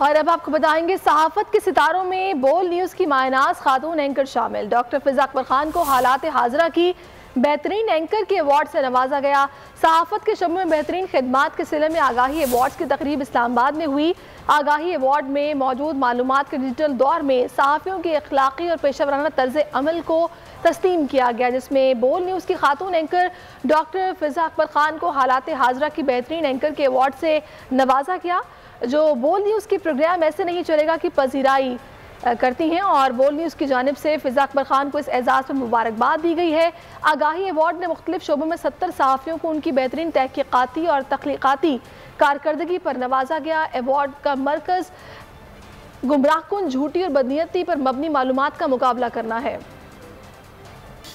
और अब आपको बताएंगे सहाफत के सितारों में बोल न्यूज़ की मायनाज खातून एंकर शामिल। डॉक्टर फिजा अकबर खान को हालात हाजरा की बेहतरीन एंकर के अवार्ड से नवाजा गया। सहाफत के शोबे में बेहतरीन खिदमात के सिलसिले में आगाही अवार्ड्स की तकरीब इस्लामाबाद में हुई। आगाही अवार्ड में मौजूद मालूमात के डिजिटल दौर में सहाफ़ियों की अखलाकी और पेशा वराना तर्ज अमल को तस्लीम किया गया, जिसमें बोल न्यूज़ की खातून एंकर डॉक्टर फिजा अकबर खान को हालात हाजरा की बेहतरीन एंकर के अवार्ड से नवाजा गया। जो बोल न्यूज़ की प्रोग्राम ऐसे नहीं चलेगा कि पजीराई करती हैं और बोल न्यूज़ की जानिब से फिजा अकबर खान को इस एजाज़ पर मुबारकबाद दी गई है। आगाही अवार्ड ने मुख्तलिफ शोबों में 70 सहाफ़ियों को उनकी बेहतरीन तहकीकाती और तख्लीकाती कारकर्दगी पर नवाजा गया। अवार्ड का मरकज़ गुमराहकुन, झूठी और बदनीयती पर मबनी मालूमात का मुकाबला करना है।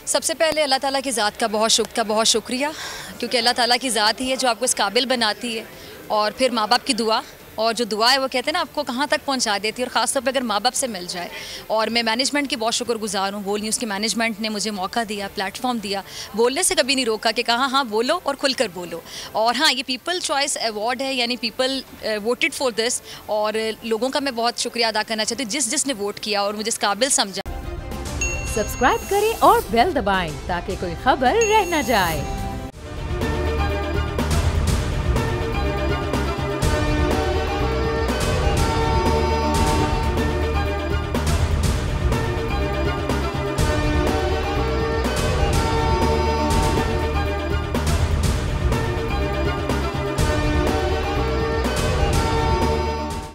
सबसे पहले अल्लाह ताला की ज़ात का बहुत शुक्रिया, क्योंकि अल्लाह ताला की ज़ात ही है जो आपको इस काबिल बनाती है। और फिर माँ बाप की दुआ, और जो दुआ है वो कहते हैं ना आपको कहाँ तक पहुँचा देती है, और ख़ासतौर पर अगर माँ बाप से मिल जाए। और मैं मैनेजमेंट की बहुत शुक्रगुजार हूँ। बोल न्यूज़ की मैनेजमेंट ने मुझे मौका दिया, प्लेटफॉर्म दिया, बोलने से कभी नहीं रोका कि कहा हाँ बोलो और खुलकर बोलो। और हाँ, ये पीपल चॉइस अवार्ड है, यानी पीपल वोटेड फॉर दिस, और लोगों का मैं बहुत शुक्रिया अदा करना चाहती हूँ जिसने वोट किया और मुझे इस काबिल समझा। सब्सक्राइब करें और बेल दबाएं ताकि कोई खबर रह न जाए।